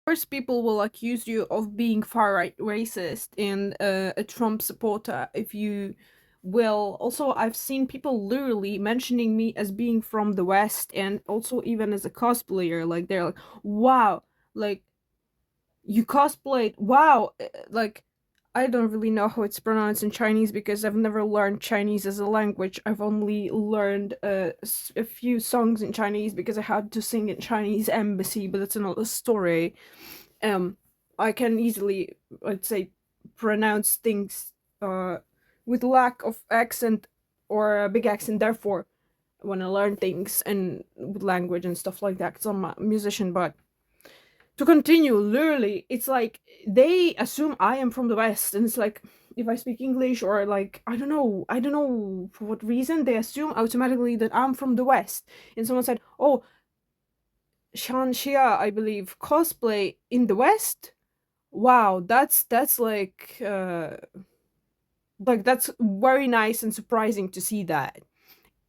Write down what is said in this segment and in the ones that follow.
course, people will accuse you of being far right racist and a Trump supporter if you will. Also, I've seen people literally mentioning me as being from the West and also even as a cosplayer. Like, they're like, wow, like, you cosplayed, wow, like, I don't really know how it's pronounced in Chinese because I've never learned Chinese as a language. I've only learned a few songs in Chinese because I had to sing in Chinese embassy, but that's another story. um I can easily, let's say, pronounce things uh with lack of accent or a big accent. Therefore, when I learn things and with language and stuff like that, because I'm a musician. But to continue, literally, it's like they assume I am from the West, and it's like if I speak English or like I don't know for what reason they assume automatically that I'm from the West. And someone said, "Oh, Shanxia, I believe, cosplay in the West. Wow, that's like that's very nice and surprising to see that."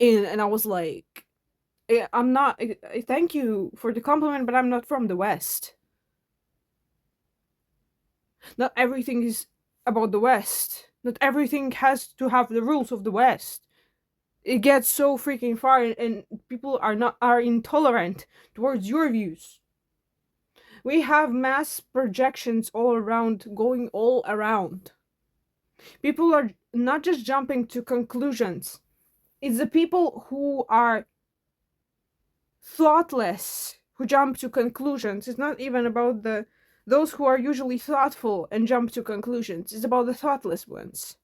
And I was like, I'm not. Thank you for the compliment, but I'm not from the West. Not everything is about the West. Not everything has to have the rules of the West. It gets so freaking far, and people are intolerant towards your views. We have mass projections all around, going all around. People are not just jumping to conclusions. It's the people who are thoughtless who jump to conclusions. It's not even about the those who are usually thoughtful and jump to conclusions. It's about the thoughtless ones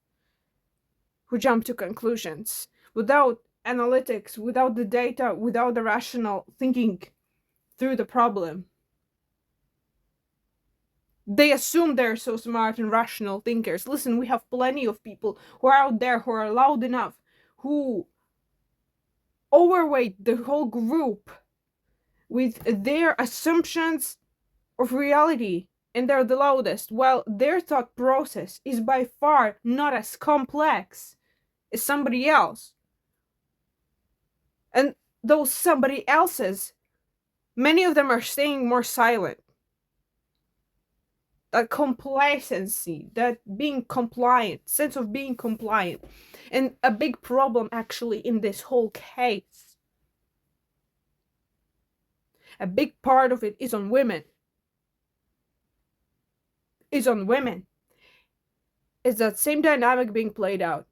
who jump to conclusions without analytics, without the data, without the rational thinking through the problem. They assume they're so smart and rational thinkers. Listen, we have plenty of people who are out there who are loud enough, who overweight the whole group with their assumptions of reality, and they're the loudest, while their thought process is by far not as complex as somebody else. And those somebody else's, many of them are staying more silent. That complacency, that being compliant, sense of being compliant. And a big problem actually in this whole case, a big part of it is on women. Is on women. Is that same dynamic being played out.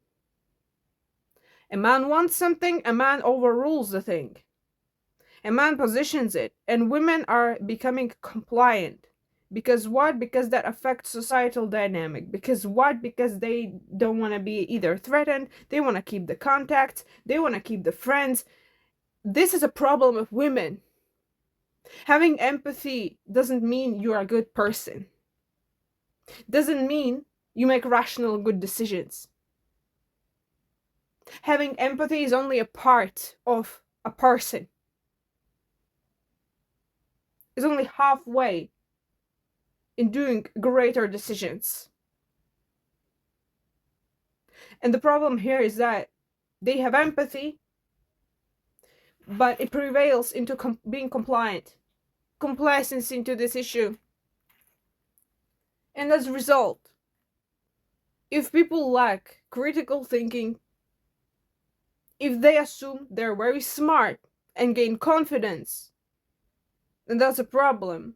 A man wants something, a man overrules the thing. A man positions it, and women are becoming compliant. Because what? Because that affects societal dynamic. Because what? Because they don't want to be either threatened, they want to keep the contacts, they want to keep the friends. This is a problem of women. Having empathy doesn't mean you're a good person. Doesn't mean you make rational good decisions. Having empathy is only a part of a person. It's only halfway in doing greater decisions. And the problem here is that they have empathy, but it prevails into being compliant, complacency into this issue. And as a result, if people lack critical thinking, if they assume they're very smart and gain confidence, then that's a problem.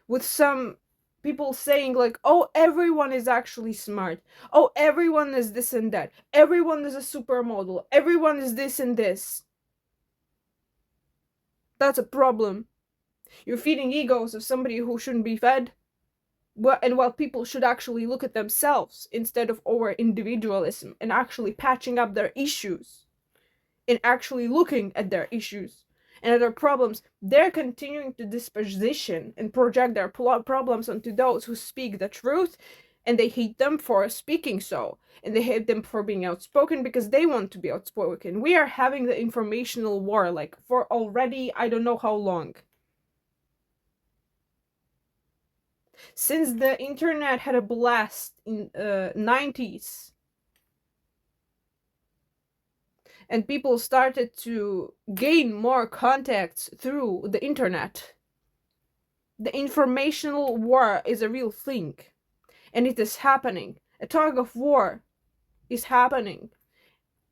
With some people saying like, oh, everyone is actually smart, oh, everyone is this and that, everyone is a supermodel, everyone is this and this. That's a problem. You're feeding egos of somebody who shouldn't be fed. And while people should actually look at themselves instead of over individualism and actually patching up their issues and actually looking at their issues and at their problems, they're continuing to disposition and project their problems onto those who speak the truth, and they hate them for speaking so, and they hate them for being outspoken because they want to be outspoken. We are having the informational war like for already I don't know how long. Since the internet had a blast in 90s and people started to gain more contacts through the internet, The informational war is a real thing, and it is happening. A tug of war is happening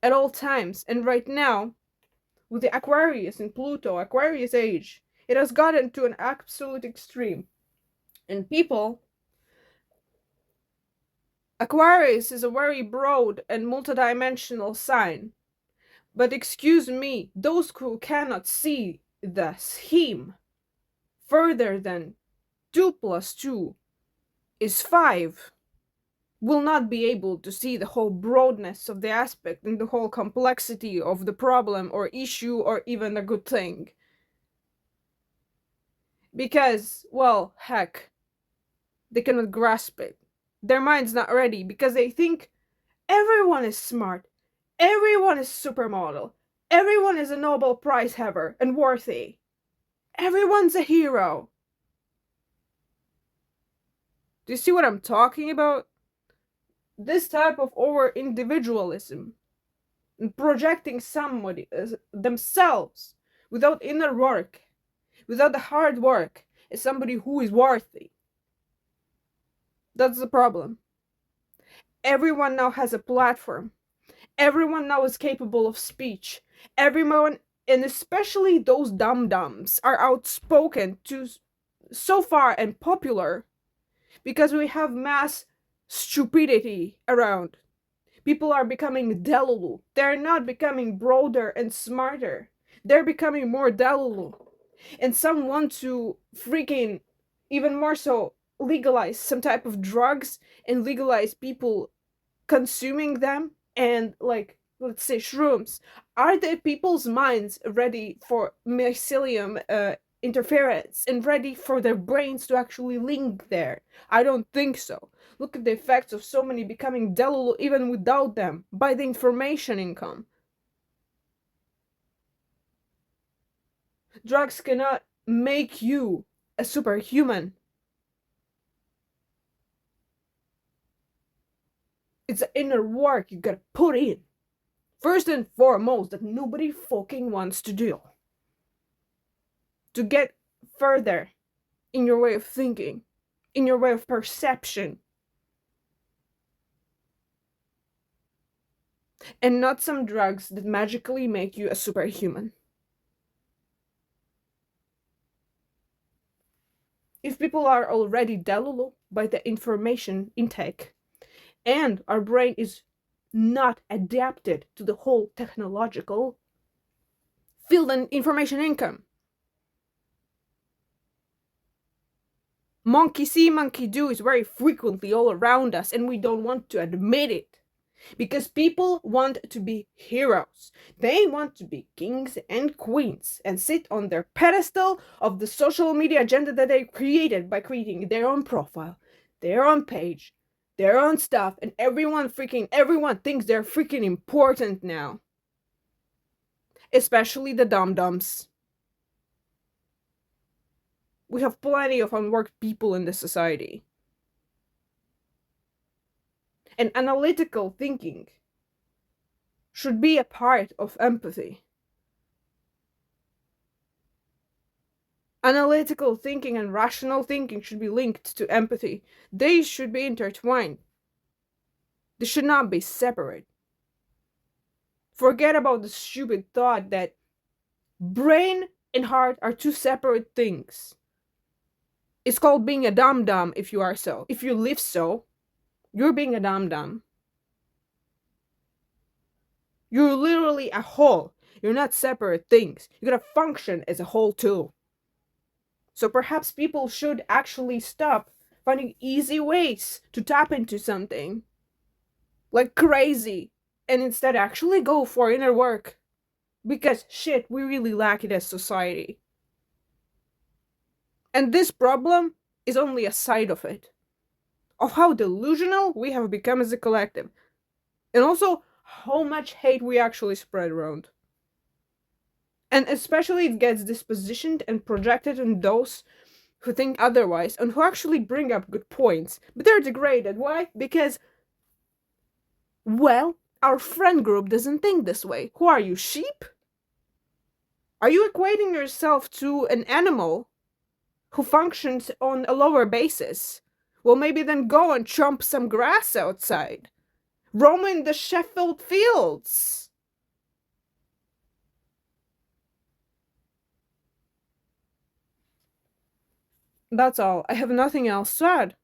at all times, and right now, with the Aquarius and Pluto, Aquarius age, it has gotten to an absolute extreme. And people, Aquarius is a very broad and multidimensional sign. But excuse me, those who cannot see the scheme further than 2 plus 2 is 5 will not be able to see the whole broadness of the aspect and the whole complexity of the problem or issue or even a good thing. Because, well, heck, they cannot grasp it. Their mind's not ready because they think everyone is smart, everyone is supermodel, everyone is a Nobel Prize haver and worthy. Everyone's a hero. Do you see what I'm talking about? This type of over individualism and projecting somebody as themselves without inner work, without the hard work, as somebody who is worthy. That's the problem. Everyone now has a platform. Everyone now is capable of speech. Everyone, and especially those dum-dums, are outspoken to so far and popular because we have mass stupidity around. People are becoming delulu. They're not becoming broader and smarter. They're becoming more delulu. And some want to freaking, even more so, legalize some type of drugs and legalize people consuming them and, like, let's say shrooms. Are the people's minds ready for mycelium interference and ready for their brains to actually link there? I don't think so. Look at the effects of so many becoming delulu even without them by the information income. Drugs cannot make you a superhuman. It's the inner work you gotta put in. First and foremost, that nobody fucking wants to do. To get further in your way of thinking, in your way of perception. And not some drugs that magically make you a superhuman. If people are already delulu by the information intake, and our brain is not adapted to the whole technological field and information income. Monkey see, monkey do is very frequently all around us, and we don't want to admit it. Because people want to be heroes. They want to be kings and queens and sit on their pedestal of the social media agenda that they created by creating their own profile, their own page, their own stuff, and everyone thinks they're freaking important now. Especially the dum-dums. We have plenty of unworked people in this society. And analytical thinking should be a part of empathy. Analytical thinking and rational thinking should be linked to empathy. They should be intertwined. They should not be separate. Forget about the stupid thought that brain and heart are two separate things. It's called being a dum-dum if you are so. If you live so, you're being a dum-dum. You're literally a whole. You're not separate things. You gotta function as a whole too. So perhaps people should actually stop finding easy ways to tap into something like crazy and instead actually go for inner work. Because shit, we really lack it as society. And this problem is only a side of it. Of how delusional we have become as a collective. And also how much hate we actually spread around. And especially it gets dispositioned and projected on those who think otherwise and who actually bring up good points. But they're degraded. Why? Because, well, our friend group doesn't think this way. Who are you, sheep? Are you equating yourself to an animal who functions on a lower basis. Well, maybe then go and chomp some grass outside. Roam in the Sheffield fields. That's all. I have nothing else to add.